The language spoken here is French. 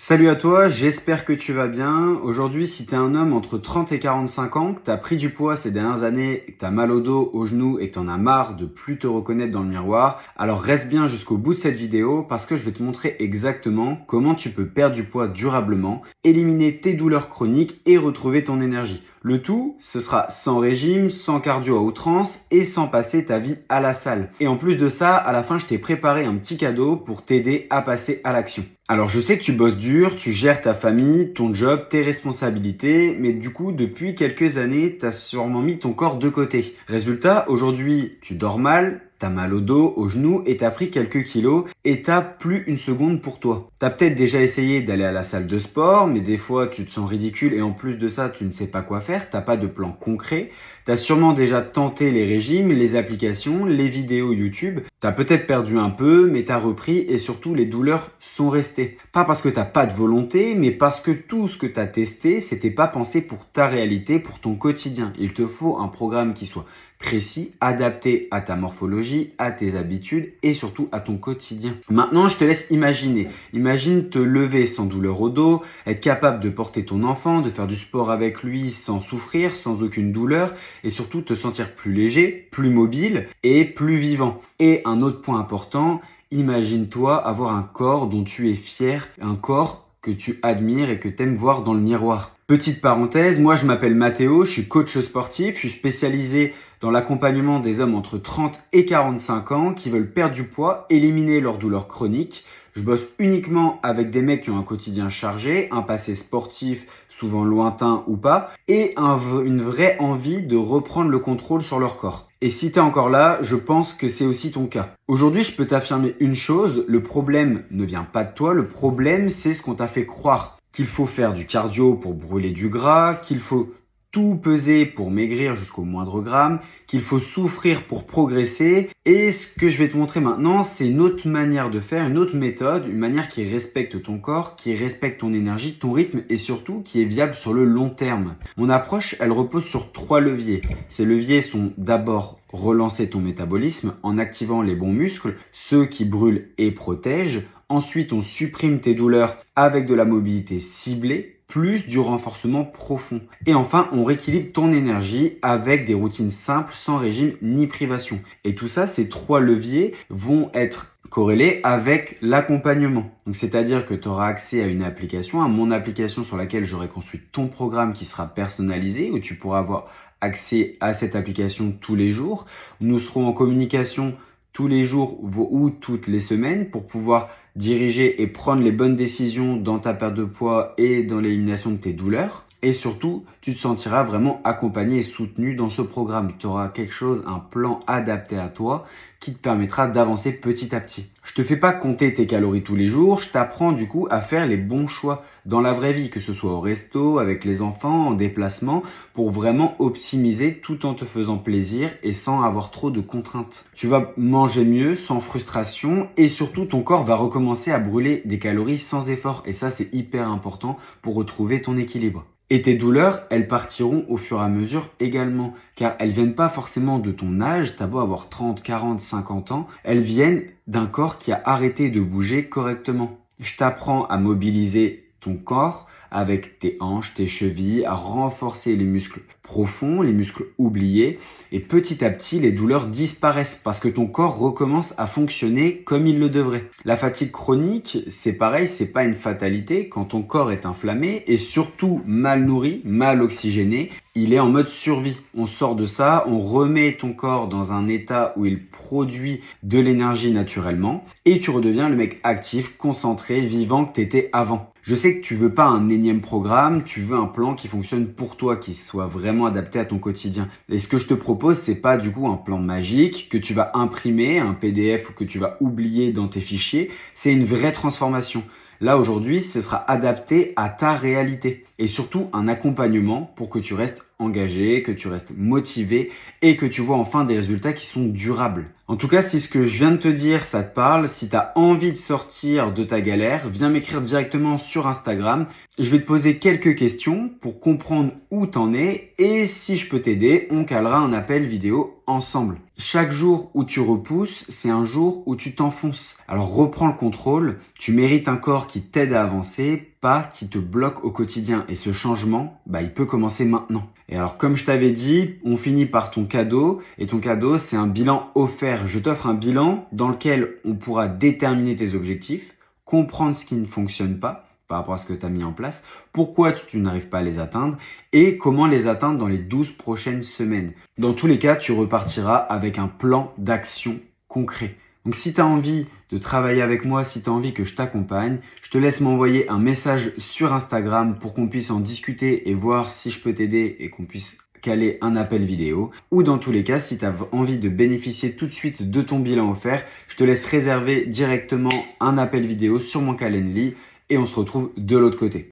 Salut à toi, j'espère que tu vas bien. Aujourd'hui, si tu es un homme entre 30 et 45 ans, que tu as pris du poids ces dernières années, que tu as mal au dos, aux genoux et que tu en as marre de plus te reconnaître dans le miroir, alors reste bien jusqu'au bout de cette vidéo parce que je vais te montrer exactement comment tu peux perdre du poids durablement, éliminer tes douleurs chroniques et retrouver ton énergie. Le tout, ce sera sans régime, sans cardio à outrance et sans passer ta vie à la salle. Et en plus de ça, à la fin, je t'ai préparé un petit cadeau pour t'aider à passer à l'action. Alors je sais que tu bosses dur, tu gères ta famille, ton job, tes responsabilités, mais du coup depuis quelques années, tu as sûrement mis ton corps de côté. Résultat, aujourd'hui tu dors mal, t'as mal au dos, aux genoux et t'as pris quelques kilos et t'as plus une seconde pour toi. T'as peut-être déjà essayé d'aller à la salle de sport, mais des fois tu te sens ridicule et en plus de ça tu ne sais pas quoi faire, t'as pas de plan concret. T'as sûrement déjà tenté les régimes, les applications, les vidéos YouTube. T'as peut-être perdu un peu, mais t'as repris et surtout les douleurs sont restées. Pas parce que t'as pas de volonté, mais parce que tout ce que t'as testé, c'était pas pensé pour ta réalité, pour ton quotidien. Il te faut un programme qui soit précis, adapté à ta morphologie, à tes habitudes et surtout à ton quotidien. Maintenant, je te laisse imaginer. Imagine te lever sans douleur au dos, être capable de porter ton enfant, de faire du sport avec lui sans souffrir, sans aucune douleur et surtout te sentir plus léger, plus mobile et plus vivant. Et un autre point important, imagine-toi avoir un corps dont tu es fier, un corps que tu admires et que tu aimes voir dans le miroir. Petite parenthèse, moi je m'appelle Mathéo, je suis coach sportif, je suis spécialisé dans l'accompagnement des hommes entre 30 et 45 ans qui veulent perdre du poids, éliminer leurs douleurs chroniques. Je bosse uniquement avec des mecs qui ont un quotidien chargé, un passé sportif souvent lointain ou pas, et une vraie envie de reprendre le contrôle sur leur corps. Et si t'es encore là, je pense que c'est aussi ton cas. Aujourd'hui, je peux t'affirmer une chose, le problème ne vient pas de toi, le problème c'est ce qu'on t'a fait croire. Qu'il faut faire du cardio pour brûler du gras, qu'il faut tout peser pour maigrir jusqu'au moindre gramme, qu'il faut souffrir pour progresser. Et ce que je vais te montrer maintenant, c'est une autre manière de faire, une autre méthode, une manière qui respecte ton corps, qui respecte ton énergie, ton rythme et surtout qui est viable sur le long terme. Mon approche, elle repose sur 3 leviers. Ces leviers sont d'abord relancer ton métabolisme en activant les bons muscles, ceux qui brûlent et protègent. Ensuite, on supprime tes douleurs avec de la mobilité ciblée, plus du renforcement profond. Et enfin, on rééquilibre ton énergie avec des routines simples, sans régime ni privation. Et tout ça, ces 3 leviers vont être corrélés avec l'accompagnement. Donc, c'est-à-dire que tu auras accès à une application, à mon application sur laquelle j'aurai construit ton programme qui sera personnalisé, où tu pourras avoir accès à cette application tous les jours. Nous serons en communication tous les jours ou toutes les semaines pour pouvoir diriger et prendre les bonnes décisions dans ta perte de poids et dans l'élimination de tes douleurs. Et surtout, tu te sentiras vraiment accompagné et soutenu dans ce programme. Tu auras quelque chose, un plan adapté à toi qui te permettra d'avancer petit à petit. Je te fais pas compter tes calories tous les jours, je t'apprends du coup à faire les bons choix dans la vraie vie, que ce soit au resto, avec les enfants, en déplacement, pour vraiment optimiser tout en te faisant plaisir et sans avoir trop de contraintes. Tu vas manger mieux, sans frustration et surtout ton corps va recommencer à brûler des calories sans effort et ça c'est hyper important pour retrouver ton équilibre. Et tes douleurs, elles partiront au fur et à mesure également, car elles viennent pas forcément de ton âge, t'as beau avoir 30, 40, 50 ans, elles viennent d'un corps qui a arrêté de bouger correctement. Je t'apprends à mobiliser ton corps avec tes hanches, tes chevilles, à renforcer les muscles profonds, les muscles oubliés, et petit à petit, les douleurs disparaissent parce que ton corps recommence à fonctionner comme il le devrait. La fatigue chronique, c'est pareil, c'est pas une fatalité. Quand ton corps est inflammé et surtout mal nourri, mal oxygéné, il est en mode survie. On sort de ça, on remet ton corps dans un état où il produit de l'énergie naturellement et tu redeviens le mec actif, concentré, vivant que tu étais avant. Je sais que tu veux pas un énième programme, tu veux un plan qui fonctionne pour toi, qui soit vraiment adapté à ton quotidien. Et ce que je te propose, c'est pas du coup un plan magique que tu vas imprimer, un PDF ou que tu vas oublier dans tes fichiers. C'est une vraie transformation. Là, aujourd'hui, ce sera adapté à ta réalité et surtout un accompagnement pour que tu restes engagé, que tu restes motivé et que tu vois enfin des résultats qui sont durables. En tout cas, si ce que je viens de te dire, ça te parle, si tu as envie de sortir de ta galère, viens m'écrire directement sur Instagram. Je vais te poser quelques questions pour comprendre où t'en es et si je peux t'aider, on calera un appel vidéo ensemble. Chaque jour où tu repousses, c'est un jour où tu t'enfonces. Alors reprends le contrôle, tu mérites un corps qui t'aide à avancer, pas qui te bloque au quotidien. Et ce changement, il peut commencer maintenant. Et alors, comme je t'avais dit, on finit par ton cadeau. Et ton cadeau, c'est un bilan offert. Je t'offre un bilan dans lequel on pourra déterminer tes objectifs, comprendre ce qui ne fonctionne pas par rapport à ce que tu as mis en place, pourquoi tu n'arrives pas à les atteindre et comment les atteindre dans les 12 prochaines semaines. Dans tous les cas, tu repartiras avec un plan d'action concret. Donc si tu as envie de travailler avec moi, si tu as envie que je t'accompagne, je te laisse m'envoyer un message sur Instagram pour qu'on puisse en discuter et voir si je peux t'aider et qu'on puisse caler un appel vidéo. Ou dans tous les cas, si tu as envie de bénéficier tout de suite de ton bilan offert, je te laisse réserver directement un appel vidéo sur mon Calendly et on se retrouve de l'autre côté.